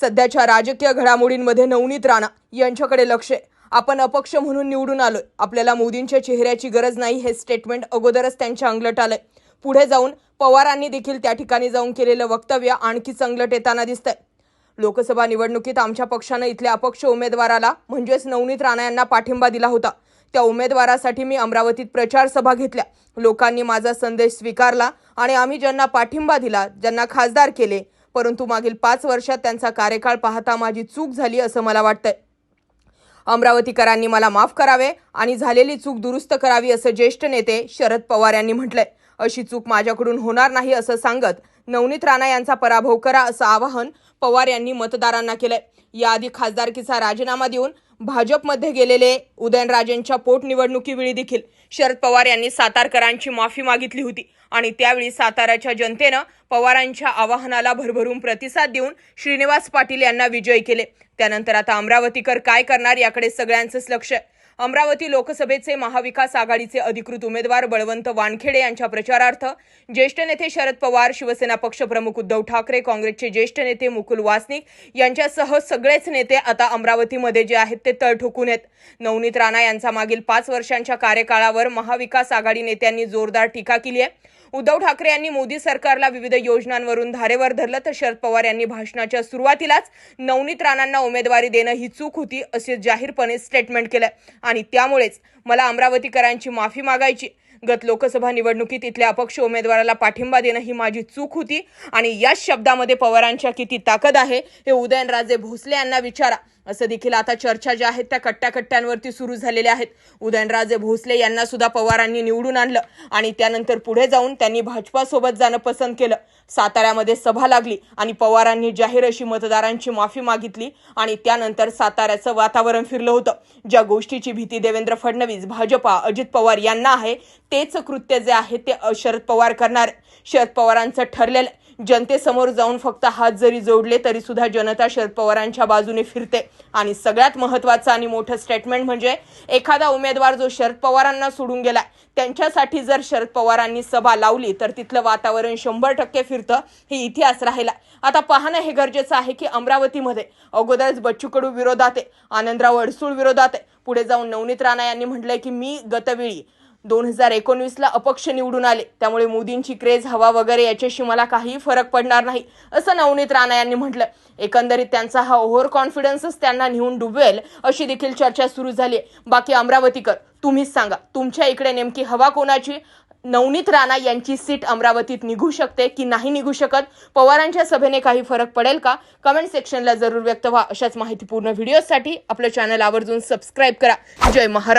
सध्याच्या राजकीय घडामोडींमध्ये नवनीत राणा यांच्याकडे लक्ष आहे. आपण अपक्ष म्हणून निवडून आलोय. आपल्याला मोदींच्या चेहऱ्याची गरज नाही हे स्टेटमेंट अगोदरच त्यांच्या अंगलट आलंय. पुढे जाऊन पवारांनी देखील त्या ठिकाणी जाऊन केलेलं वक्तव्य आणखीच अंगलट येताना दिसतंय. लोकसभा निवडणुकीत आमच्या पक्षानं इथल्या अपक्ष उमेदवाराला म्हणजेच नवनीत राणा यांना पाठिंबा दिला होता. त्या उमेदवारासाठी मी अमरावतीत प्रचार सभा घेतल्या. लोकांनी माझा संदेश स्वीकारला आणि आम्ही ज्यांना पाठिंबा दिला, ज्यांना खासदार केले, परंतु मागील 5 वर्षात त्यांचा कार्यकाळ पाहता माझी चूक झाली असं मला वाटतंय. अमरावतीकरांनी मला माफ करावे आणि झालेली चूक दुरुस्त करावी असं ज्येष्ठ नेते शरद पवार यांनी म्हटलंय. अशी चूक माझ्याकडून होणार नाही असं सांगत नवनीत राणा यांचा पराभव करा असं आवाहन पवार यांनी मतदारांना केलंय. याआधी खासदारकीचा राजीनामा देऊन भाजपमध्ये गेलेले उदयनराजेंच्या पोटनिवडणुकीवेळी देखील शरद पवार यांनी सातारकरांची माफी मागितली होती आणि त्यावेळी साताऱ्याच्या जनतेनं पवारांच्या आवाहनाला भरभरून प्रतिसाद देऊन श्रीनिवास पाटील यांना विजयी केले. त्यानंतर आता अमरावतीकर काय करणार याकडे सगळ्यांचंच लक्ष आहे. अमरावती लोकसभेचे महाविकास आघाडीचे अधिकृत उमेदवार बळवंत वानखेडे यांच्या प्रचारार्थ ज्येष्ठ नेते शरद पवार, शिवसेना पक्षप्रमुख उद्धव ठाकरे, काँग्रेसचे ज्येष्ठ नेते मुकुल वासनिक यांच्यासह सगळेच नेते आता अमरावतीमध्ये जे आहेत ते तळ ठोकून आहेत. नवनीत राणा यांचा मागील 5 वर्षांच्या कार्यकाळावर महाविकास आघाडी नेत्यांनी जोरदार टीका केली आहे. उद्धव ठाकरे यांनी मोदी सरकारला विविध योजनांवरून धारेवर धरलं, तर शरद पवार यांनी भाषणाच्या सुरुवातीलाच नवनीत राणांना उमेदवारी देणं ही चूक होती असे जाहीरपणे स्टेटमेंट केलं आणि त्यामुळेच मला अमरावतीकरांची माफी मागायची. गत लोकसभा निवडणुकीत इथल्या अपक्ष उमेदवाराला पाठिंबा देणं ही माझी चूक होती आणि याच शब्दामध्ये पवारांच्या किती ताकद आहे हे उदयनराजे भोसले यांना विचारा असं देखील आता चर्चा ज्या आहेत त्या कट्ट्याकट्ट्यांवरती सुरू झालेल्या आहेत. उदयनराजे भोसले यांना सुद्धा पवारांनी निवडून आणलं आणि त्यानंतर पुढे जाऊन त्यांनी भाजपासोबत जाणं पसंत केलं. साताऱ्यामध्ये सभा लागली आणि पवारांनी जाहीर अशी मतदारांची माफी मागितली आणि त्यानंतर साताऱ्याचं वातावरण फिरलं होतं. ज्या गोष्टीची भीती देवेंद्र फडणवीस, भाजपा, अजित पवार यांना आहे तेच कृत्य जे आहे ते शरद पवार करणार. शरद पवारांचं ठरलेलं जनतेसमोर जाऊन फक्त हात जरी जोडले तरी सुद्धा जनता शरद पवारांच्या बाजूने फिरते. आणि सगळ्यात महत्त्वाचं आणि मोठं स्टेटमेंट म्हणजे एखादा उमेदवार जो शरद पवारांना सोडून गेला त्यांच्यासाठी जर शरद पवारांनी सभा लावली तर तिथलं वातावरण 100% फिरतं. हे इतिहास राहिला. आता पाहणं हे गरजेचं आहे की अमरावतीमध्ये अगोदरच बच्चू कडू विरोधात आहे, आनंदराव अडसूळ विरोधात आहे. पुढे जाऊन नवनीत राणा यांनी म्हटलंय की मी गतवेळी 2019ला अपक्ष निवडून आले, त्यामुळे मोदींची क्रेज हवा वगैरे याच्याशी मला काही फरक पडणार नाही असं नवनीत राणा यांनी म्हटलं. एकंदरीत त्यांचा हा ओव्हर कॉन्फिडन्सच त्यांना नेऊन डुबवेल अशी देखील चर्चा सुरू झाली आहे. बाकी अमरावतीकर तुम्हीच सांगा, तुमच्या इकडे नेमकी हवा कोणाची? नवनीत राणा यांची सीट अमरावतीत निघू शकते की नाही निघू शकत? पवारांच्या सभेने काही फरक पडेल का? कमेंट सेक्शनला जरूर व्यक्त व्हा. अशाच माहितीपूर्ण व्हिडिओसाठी आपलं चॅनल आवर्जून सबस्क्राईब करा. जय महाराष्ट्र.